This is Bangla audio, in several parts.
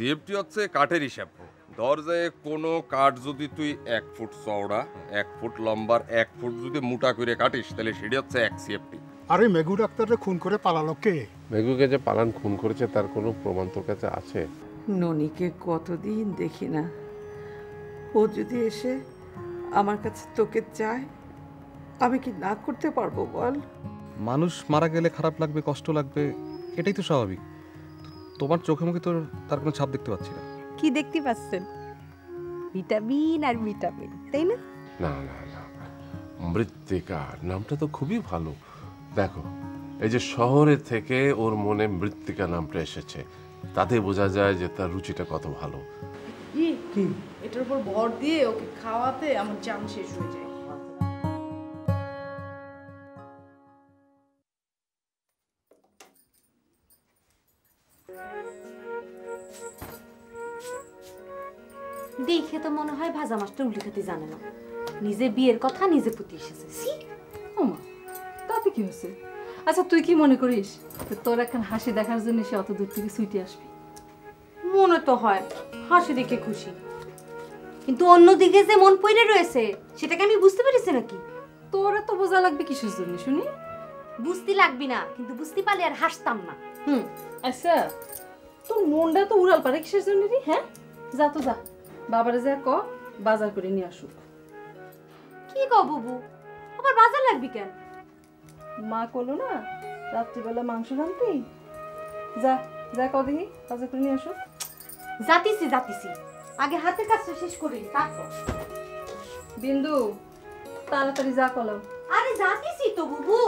সিএফটি হচ্ছে কাঠের হিসাব। ধর যে কোনো কাঠ যদি তুই 1 ফুট চওড়া 1 ফুট লম্বার 1 ফুট যদি মোটা করে কাটিস তাহলে সেটা হচ্ছে 1 সিএফটি। আরে মেঘু ডাক্তাররে খুন করে পালালো কে? মেঘুকে যে পালান খুন করেছে তার কোনো প্রমাণ তোর কাছে আছে? ননিকে কতদিন দেখি না, ও যদি এসে আমার কাছে তোকে চায় আমি কি না করতে পারবো বল? মানুষ মারা গেলে খারাপ লাগবে, কষ্ট লাগবে, এটাই তো স্বাভাবিক। তোমার চোখে মুখে তো তার কোনো ছাপ দেখতে পাচ্ছি না। কি দেখতে পাচ্ছেন? ভিটামিন আর ভিটামিন, তাই না? না না না, মৃত্তিকা নামটা তো খুবই ভালো। দেখো এই যে শহরে থেকে ওর মনে মৃত্তিকা নামটা এসেছে, তাতে বোঝা যায় যে তার রুচিটা কত ভালো। কি এটার উপর ভর দিয়ে ওকে খাওয়াতে আমার জান শেষ হয়ে যায়। দেখে তো মনে হয় ভাজা মাছটা উল্টি খেতে জানে না, নিজে বিয়ের কথা নিজে পুঁতি এসেছে। ওমা, তাতে কি হয়েছে? আচ্ছা তুই কি মনে করিস তোর এখন হাসি দেখার জন্য সে অত দূর থেকে ছুটে আসবে? মনে তো হয় হাসি দেখে খুশি, কিন্তু অন্যদিকে যে মন পড়ে রয়েছে সেটাকে আমি বুঝতে পেরেছি নাকি? তোরা তো বোঝা লাগবে কিসের জন্য শুনি? বুঝতে লাগবি না, কিন্তু বুঝতে পারলে আর হাসতাম না। আচ্ছা তোর মনটা তো উড়াল পারে কিসের জন্য রে? হ্যাঁ যা তো যা, বাবারে যা ক বাজার করে নিয়ে আসুক। কি গো বুবু, আবার বাজার লাগবি কেন? মা কলো না রাত্রিবেলা মাংস রাঁধবি, যা যা ক দেখি বাজার করে নিয়ে আসুক। জাতিছি জাতিছি, আগে হাতের কাজটা শেষ করি তারপর। বিন্দু তাড়াতাড়ি যা কলাম। আরে জাতিছি তো বুবু।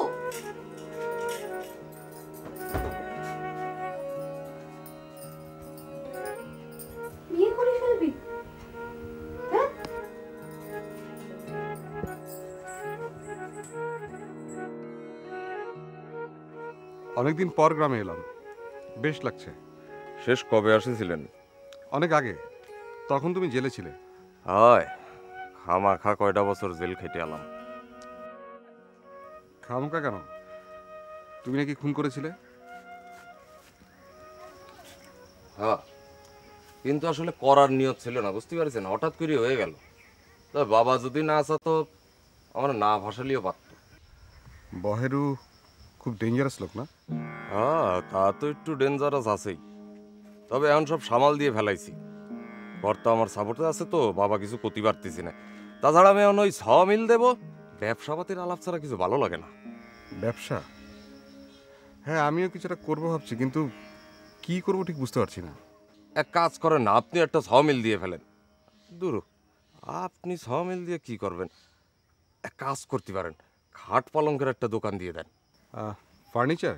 বিয়ে করে ফেলবি? হ্যাঁ অনেকদিন পর গ্রামে এলাম, বেশ লাগছে। শেষ কবে আসেছিলেন? অনেক আগে, তখন তুমি জেলে ছিলে। হয় খামাখা কয়টা বছর জেল খেটে এলাম। খামোকা কেন? তুমি নাকি খুন করেছিলে? হ্যাঁ, কিন্তু আসলে করার নিয়ত ছিল না, বুঝতে পারছেন, হঠাৎ করে হয়ে গেল। তবে বাবা যদি না আসা তো আমার না ভাসালিও পারত। বহেরু খুব ডেঞ্জারাস লোক না? হ্যাঁ, তা তো একটু ডেঞ্জারাস আছেই, তবে এখন সব সামাল দিয়ে ফেলাইছি। ঘর তো আমার সাপোর্টে আছে, তো বাবা কিছু করতে পারতেছি না। তাছাড়া আমি এখন ওই মিল দেবো, ব্যবসাপাতির আলাপ ছাড়া কিছু ভালো লাগে না। ব্যবসা? হ্যাঁ, আমিও কিছুটা করবো ভাবছি, কিন্তু কি করবো ঠিক বুঝতে পারছি না। এক কাজ করেন না, আপনি একটা মিল দিয়ে ফেলেন। দূর, আপনি মিল দিয়ে কি করবেন? এক কাজ করতে পারেন, খাট পালঙ্কের একটা দোকান দিয়ে দেন। ফার্নিচার?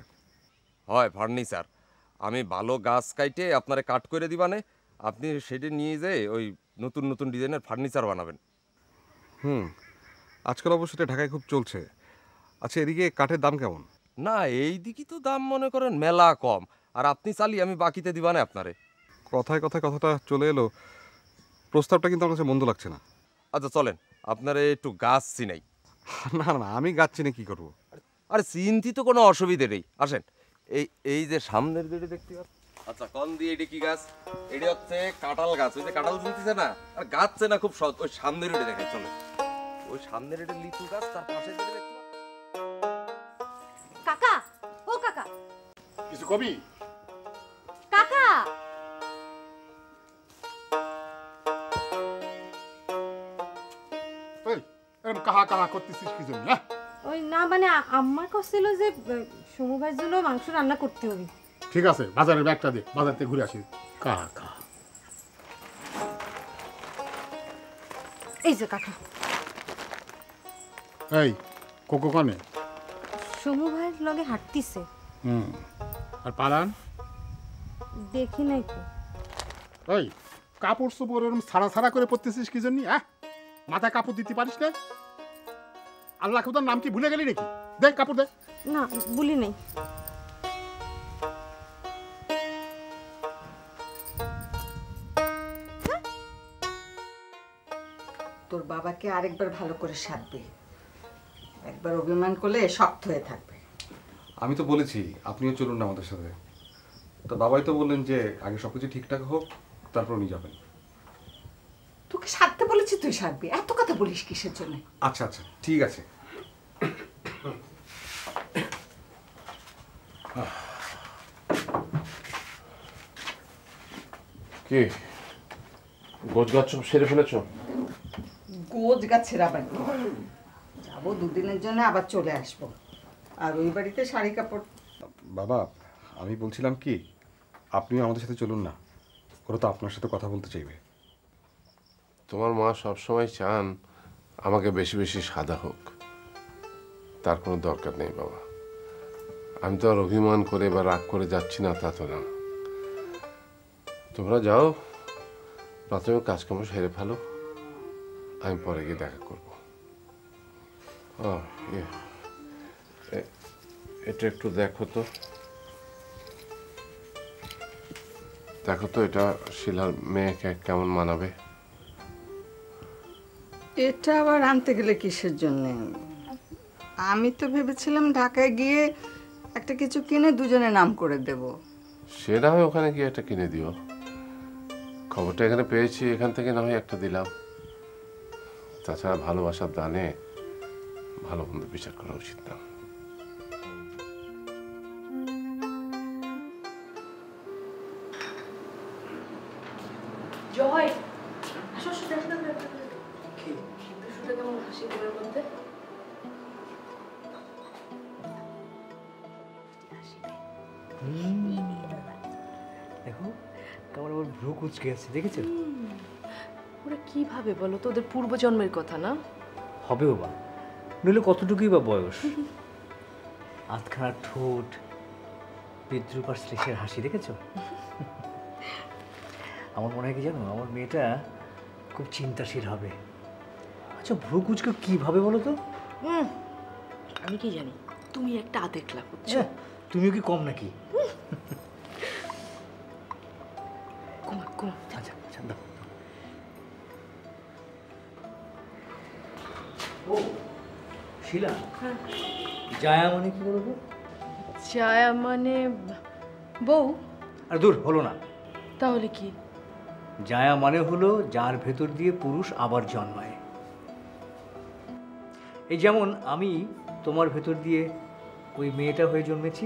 হয় ফার্নিচার। আমি ভালো গাছ কাইটে আপনারে কাট করে দিবানে, আপনি সেটা নিয়ে যেয়ে ওই নতুন নতুন ডিজাইনের ফার্নিচার বানাবেন। আজকাল অবশ্য এটা ঢাকায় খুব চলছে। আচ্ছা, এদিকে কাঠের দাম কেমন? না, এই দিকই তো দাম মনে করেন মেলা কম, আর আপনি চালিয়ে আমি বাকিতে দিবানে আপনারে। কথায় কথায় কথাটা চলে এলো, প্রস্তাবটা কিন্তু আমার কাছে মন্দ লাগছে না। আচ্ছা চলেন, আপনারে একটু গাছ চিনাই। না না, আমি গাছ চিনে কি করবো? আরে চিন্তি তো কোনো অসুবিধে নেই, আসেন। এই এই যে সামনের দিকে দেখতে পাচ্ছেন। আচ্ছা কোন দিয়ে এটা কি গাছ? এটা হচ্ছে কাঁঠাল গাছ। ওই যে কাঁঠাল ঝুলতেছে না, আর গাছ চেনা খুব সহজ। ওই সামনের এটা দেখে চলে, ওই সামনের এটা লিচু গাছ, তার পাশে যেটা দেখতে কাকা, ও কাকা, কিছু কবি? কাকা এরকম কাহা কাহা করতেছিস কি জন্য? ওই না মানে আম্মা কছিল যে সমু ভাইয়ের জন্য মাংস রান্না করতে হবে। ঠিক আছে, বাজারের ব্যাগটা দে, বাজার থেকে ঘুরে আসি। কাহা কাহা। এই যে কাকা। এই কোকো কানে? সমু ভাইয়ের লগে হাঁটতিছে। আর পালান? দেখি নাই তো। ওই কাপড় চোপড় এরকম ছাড়া ছাড়া করে পড়তেছিস কি জন্য? মাথায় কাপড় দিতে পারিস না? আল্লাহ খুদার নাম কি ভুলে গেলি নাকি? দে কাপড় দে। না বলি নাই। তোর বাবাকে আরেকবার ভালো করে সাধবে, একবার অভিমান করলে শক্ত হয়ে থাকবে। আমি তো বলেছি আপনিও চলুন না আমাদের সাথে। তো বাবাই তো বললেন যে আগে সবকিছু ঠিকঠাক হোক, তারপর উনি যাবেন। তোকে সারতে বলেছি, তুই সারবি, এত কথা বলিস কিসের জন্য? আচ্ছা আচ্ছা ঠিক আছে। কি গোছ গাছ সব সেরে ফেলেছ? গোজ গাছের আবার কি? যাবো দুদিনের জন্য, আবার চলে আসবো। আর ওই বাড়িতে শাড়ি কাপড়। বাবা আমি বলছিলাম কি, আপনিও আমাদের সাথে চলুন না, ওরা তো আপনার সাথে কথা বলতে চাইবে। তোমার মা সবসময় চান আমাকে বেশি বেশি সাদা হোক, তার কোনো দরকার নেই বাবা। আমি তো আর অভিমান করে বা রাগ করে যাচ্ছি না, তা তো না। তোমরা যাও, প্রাথমিক কাজকর্ম সেরে ফেলো, আমি পরে গিয়ে দেখা করবো। এটা একটু দেখো তো, দেখো তো এটা শিলার মেয়েকে কেমন মানাবে। এটা আবার আনতে গেলে কিসের জন্য? আমি তো ভেবেছিলাম ঢাকায় গিয়ে একটা কিছু কিনে দুজনে নাম করে দেব। সে না হয় ওখানে গিয়ে একটা কিনে দিও, খবরটা এখানে পেয়েছি, এখান থেকে না হয় একটা দিলাম। তাছাড়া ভালোবাসার দানে ভালো মন্দ বিচার করা উচিত না। জয়, আসো আসো, দেখো দেখো দেখো। কি? শুটা কেমন হাসি করে বলতে? দেখো কেমন আমার ভ্রু কুচকে আছে, দেখেছো? ওরা কি ভাবে বলো তো, ওদের পূর্বজন্মের কথা না? হবেও বা, নইলে কতটুকুই বা বয়স। আধখানা ঠোঁট, বিদ্রুপ আর শ্লেষের হাসি, দেখেছো? আমার মনে হয় কি জানো, আমার মেয়েটা খুব চিন্তাশীল হবে। আচ্ছা ভ্রু কুচকে কিভাবে বলো তো? আমি কি জানি, তুমি একটা আদেকলা করছো। তুমিও কি কম নাকি? কুমা কুমা। আচ্ছা আচ্ছা দাও। ও শিলা, জায়া মানে কি বলবো? ছায়া মানে বউ? আর দূর হলো না। তাহলে কি? জায়া মানে হলো যার ভেতর দিয়ে পুরুষ আবার জন্মায়। এই যেমন আমি তোমার ভেতর দিয়ে ওই মেয়েটা হয়ে জন্মেছি।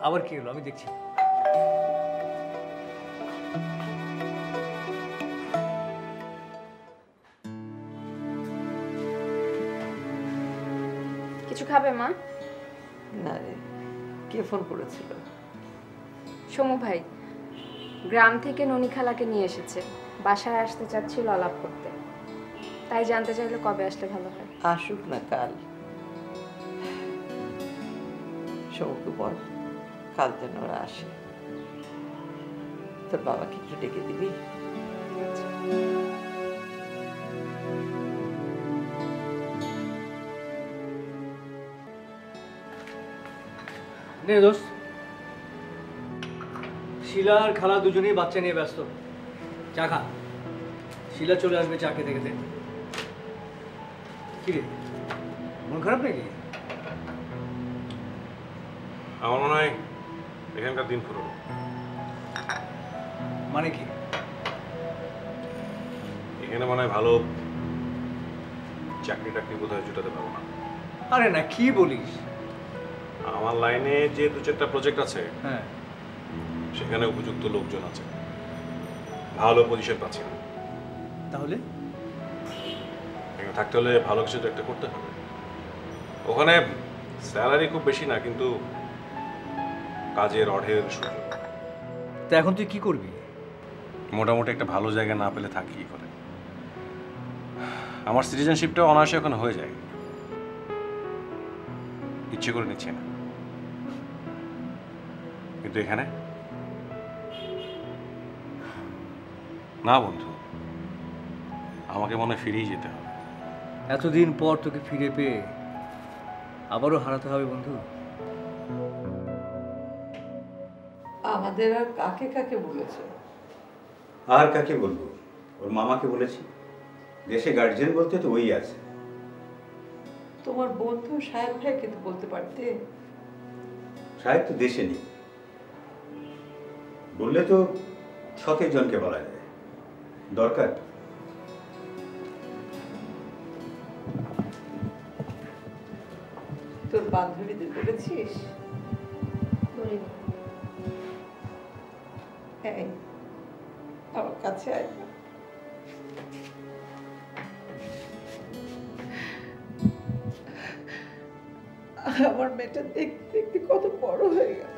আবার কি হলো আমি দেখছি। কিছু খাবে মা? না রে, কে ফোন করেছিল? সমু ভাই গ্রাম থেকে ননি খালাকে নিয়ে এসেছে, বাসায় আসতে চাচ্ছিল আলাপ করতে, তাই জানতে চাইলে কবে আসলে ভালো হয়। আসুক না কাল। সমুকে বল কাল যেন ওরা আসে। তোর বাবাকে একটু ডেকে দিবি? নে দোস্ত, শিলা আর খালা দুজনেই বাচ্চা নিয়ে ব্যস্ত। চা খা, শিলা চলে আসবে চা খেতে খেতে। কি রে, মন খারাপ নাকি? আমার মনে হয় এখানকার দিন পুরো। মানে কি? এখানে মনে হয় ভালো চাকরি টাকরি বোধহয় জুটাতে পারবো না। আরে না, কি বলিস? আমার লাইনে যে দু চারটা প্রজেক্ট আছে, হ্যাঁ, সেখানে উপযুক্ত লোকজন আছে, ভালো পজিশন পাচ্ছি না। তাহলে এখানে থাকতে হলে ভালো কিছু তো একটা করতে হবে। ওখানে স্যালারি খুব বেশি না, কিন্তু কাজের অঢেল সুযোগ। তা এখন তুই কি করবি? মোটামুটি একটা ভালো জায়গা না পেলে থাকি কি করে? আমার সিটিজেনশিপটা অনায়াসে ওখানে হয়ে যায়, ইচ্ছে করে নিচ্ছে না। কিন্তু এখানে না বন্ধু, আমাকে মনে হয় ফিরেই যেতে হবে। এতদিন পর তোকে ফিরে পেয়ে আবারও হারাতে হবে বন্ধু। আমাদের আর কাকে কাকে বলেছে? আর কাকে বলবো, ওর মামাকে বলেছি। দেশে গার্জিয়ান বলতে তো ওই আছে। তোমার বন্ধু সাহেব ভাইকে তো বলতে পারতে। সাহেব তো দেশে নেই, বললে তো 27 জনকে বলা যায়। দরকার তোর বান্ধবীদের বলেছিস? বলিনি। হ্যাঁ, আমার কাছে আয়। আমার মেয়েটা দেখতে দেখতে কত বড় হয়ে গেল।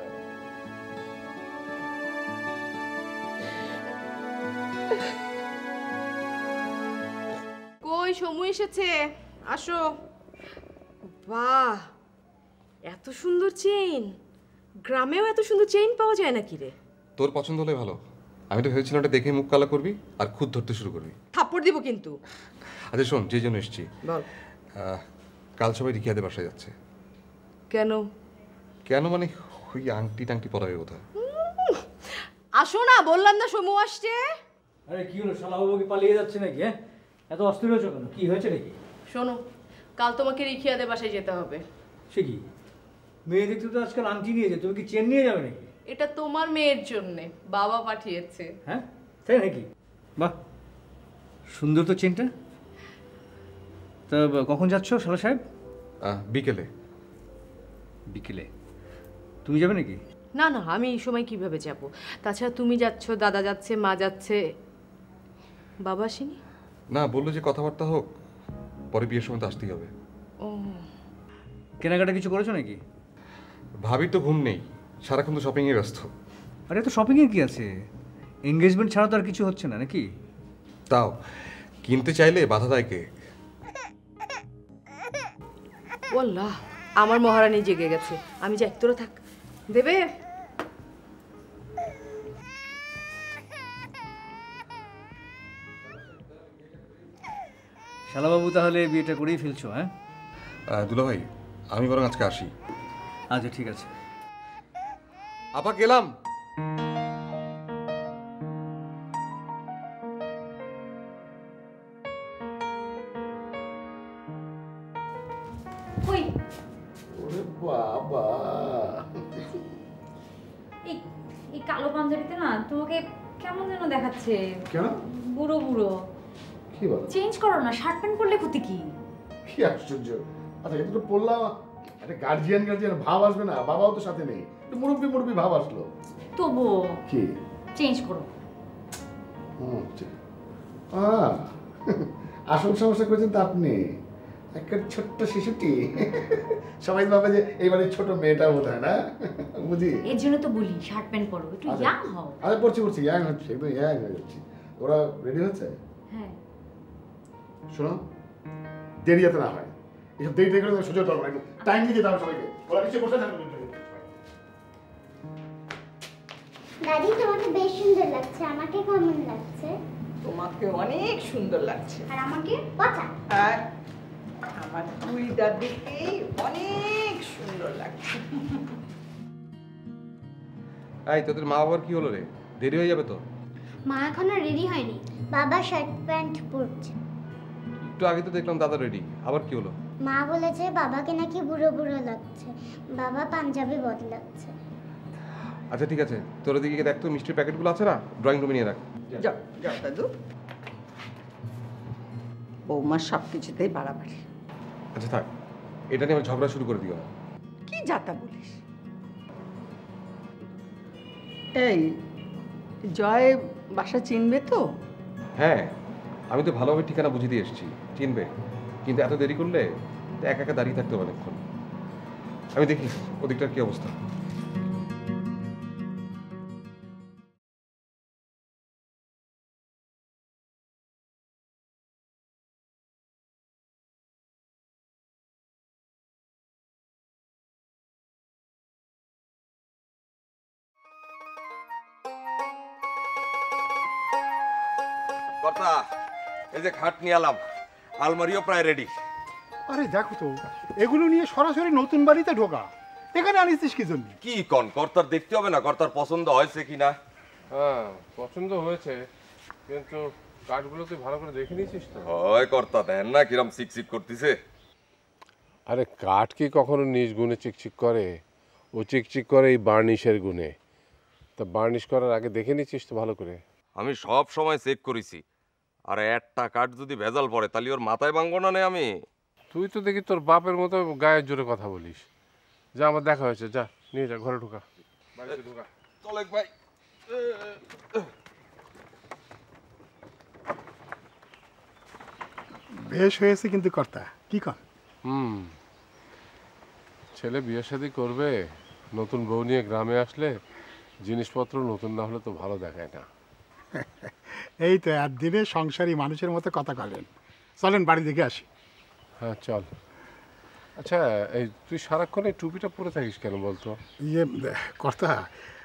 কই সমু এসেছে, আসো। বাহ, এত সুন্দর চেইন! গ্রামেও এত সুন্দর চেইন পাওয়া যায় নাকি রে? তোর পছন্দ হলে ভালো। আমি তো ভেবেছিলাম ওটা দেখে মুখ কালা করবি আর খুদ ধরতে শুরু করবি। থাপ্পড় দিব কিন্তু। আচ্ছা শোন, যে জন্য এসছি, বল। কাল সবাই রিকিয়াদের বাসায় যাচ্ছে। কেন? কেন মানে ওই আংটি টাংটি পরাবে বোধহয়। আসো না, বললাম না সমু আসছে। আরে কি হলো, শালাবাবু কি পালিয়ে যাচ্ছে নাকি? হ্যাঁ, এত অস্থির হয়েছো কেন? কি হয়েছে নাকি? শোনো, কাল তোমাকে রিখিয়াদের বাসায় যেতে হবে। সে কি, মেয়ে দেখতে তো আজকাল আংটি নিয়েছে, তুমি কি চেন নিয়ে যাবে নাকি? এটা তোমার মেয়ের জন্যে, বাবা পাঠিয়েছে। হ্যাঁ, তাই নাকি? বাহ, সুন্দর তো চেনটা। তা কখন যাচ্ছ শালা সাহেব? বিকেলে। বিকেলে তুমি যাবে নাকি? না না, আমি এই সময় কিভাবে যাব? তাছাড়া তুমি যাচ্ছ, দাদা যাচ্ছে, মা যাচ্ছে, বাবা আসেনি। না, বললো যে কথাবার্তা হোক, পরে বিয়ের সময় তো আসতেই হবে। ও, কেনাকাটা কিছু করেছো নাকি? ভাবির তো ঘুম নেই, সারাক্ষণ তো শপিংয়ে ব্যস্ত। আরে তো শপিংয়ের কি আছে, এঙ্গেজমেন্ট ছাড়া তো আর কিছু হচ্ছে না নাকি? তাও কিনতে চাইলে বাধা দেয় কে? ওয়াল্লাহ, আমার মহারানী জেগে গেছে। আমি যাই, তোরা থাক। দেবে? শালাবাবু তাহলে বিয়েটা করেই ফেলছো? হ্যাঁ দুলা ভাই, আমি বরং আজকে আসি। আচ্ছা ঠিক আছে। আপা গেলাম। কই ওরে বাবা, এই কালো পাঞ্জাবিতে না তোমাকে কেমন যেন দেখাচ্ছে। কেন? বুড়ো বুড়ো। কি বল? চেঞ্জ করো না, শার্ট প্যান্ট পরলে ক্ষতি কি? কি আশ্চর্য। আচ্ছা, এটা তো পড়লাম, একটা গার্জিয়ান ভাব আসবে না? বাবাও তো সাথে নেই, একটু মুরব্বি মুরব্বি ভাব আসলো। তবুও কি চেঞ্জ করো। আসল সমস্যা করেছেন তো আপনি। একটা ছোট্ট শিশুটি, সবাই ভাবে যে এইবারে ছোট মেয়েটা বোধ হয় না, বুঝি। এর জন্য তো বলি শার্ট প্যান্ট পরো, একটু ইয়াং হও। আরে পড়ছি ইয়াং হচ্ছে, একদম ইয়াং হয়ে যাচ্ছি। ওরা রেডি হচ্ছে? হ্যাঁ। শোনো, দেরি যাতে না হয়, এসব দেরি দেরি করে সুযোগ দরকার, একটু টাইম দিয়ে যেতে হবে সবাইকে। ওরা নিচে বসে থাকবে। দাদি, তোমাকে বেশ সুন্দর লাগছে। আমাকে কেমন লাগছে? তোমাকে অনেক সুন্দর লাগছে। আর আমাকে পচা। আর আমার দুই দাদিকে অনেক সুন্দর লাগছে। এই তোদের মা বাবার কি হলো রে? দেরি হয়ে যাবে তো। মা এখনো রেডি হয়নি, বাবা শার্ট প্যান্ট পরছে। একটু আগে তো দেখলাম দাদা রেডি, আবার কি হলো? মা বলেছে বাবাকে নাকি বুড়ো বুড়ো লাগছে, বাবা পাঞ্জাবি বদলাচ্ছে। আচ্ছা ঠিক আছে, তোর দিকে দেখ তো, মিষ্টির প্যাকেটগুলো আছে না, ড্রয়িং রুমে নিয়ে রাখ। যাও যাও দাদু, বৌমার সব কিছুতেই বাড়াবাড়ি। আচ্ছা থাক, এটা নিয়ে আমার ঝগড়া শুরু করে দিও না। কি যাতা বলিস? এই জয় বাসা চিনবে তো? হ্যাঁ, আমি তো ভালোভাবে ঠিকানা বুঝিয়ে দিয়ে এসেছি, চিনবে। কিন্তু এত দেরি করলে একা একা দাঁড়িয়ে থাকতে হবে অনেকক্ষণ। আমি দেখি ওদিকটার কি অবস্থা। কর্তা, এই যে খাট নিয়ে এলাম, আলমারিও প্রায় রেডি। আরে দেখো তো, এগুলো নিয়ে সরাসরি নতুন বাড়িতে ঢোকা, এখানে আনিস কি জন্য? কি কন, কর্তার দেখতে হবে না কর্তার পছন্দ হয়েছে কিনা? হ্যাঁ, পছন্দ হয়েছে, কিন্তু কাঠগুলো তুই ভালো করে দেখে নিয়েছিস তো? হয় কর্তা, দেন না কিরম সিকসিক করতেছে। আরে কাঠ কি কখনো নিজ গুণে চিকচিক করে? ও চিকচিক করে এই বার্নিশের গুণে। তা বার্নিশ করার আগে দেখে নিচ্ছিস তো ভালো করে? আমি সব সময় চেক করেছি, আর একটা কাঠ যদি ভেজাল পড়ে তাহলে ওর মাথায় ভাঙবো না আমি। তুই তো দেখি তোর বাপের মতো গায়ের জোরে কথা বলিস। যা, আমার দেখা হয়েছে, যা নিয়ে যা, ঘরে ঢোকা, বাড়িতে ঢোকা। চলে ভাই। বেশ হয়েছে কিন্তু কর্তা, কি কর? ছেলে বিয়ে শাদী করবে, নতুন বউ নিয়ে গ্রামে আসলে জিনিসপত্র নতুন না হলে তো ভালো দেখায় না। এই তো একদিনে সংসারী মানুষের মতো কথা বলেন। চলেন বাড়ি দেখে আসি। হ্যাঁ চল। আচ্ছা, এই তুই সারাক্ষণ এই টুপিটা পরে থাকিস কেন বলতো? ইয়ে কর্তা,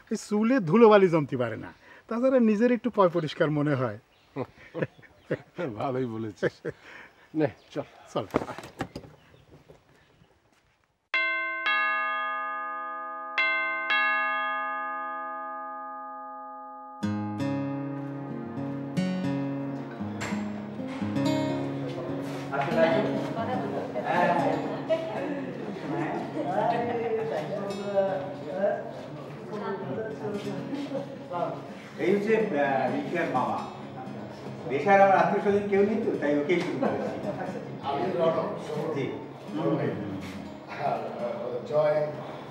ওই চুলে ধুলোবালি জমতে পারে না, তাছাড়া নিজের একটু পয় পরিষ্কার মনে হয়। ভালোই বলেছিস। নে চল চল। এই হচ্ছে রিক্সার মামা। দেশার আমার আত্মীয় স্বজন কেউ নেই তো, তাই ওকেই শুরু করেছি। জি। জয়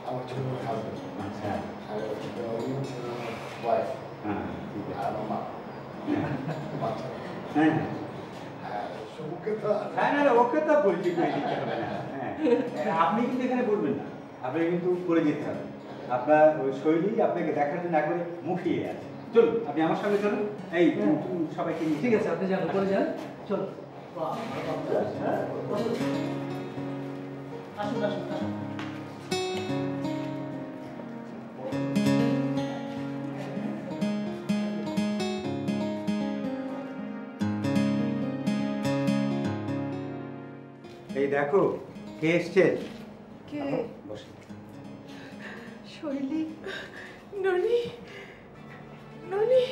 আমার ছোট হাজবেন্ড। আচ্ছা। আর ওয়াইফ। হ্যাঁ, আর মামা। বাচ্চা। হ্যাঁ। ওকে তো হ্যাঁ, না ওকে তো পরিচয় করে দিতে হবে না। হ্যাঁ, আপনি কিন্তু এখানে বলবেন না, আপনাকে কিন্তু করে যেতে হবে। আপনার ওই শৈলী আপনাকে দেখার জন্য একবারে মুখিয়ে আছে। চলুন, আপনি আমার সঙ্গে চলুন। এই সবাইকে নিয়ে। ঠিক আছে, আপনি যান, উপরে যান। চল। আসুন আসুন আসুন। এই দেখো কে এসছে। কে? বসে। শৈলী, ননি, ননি,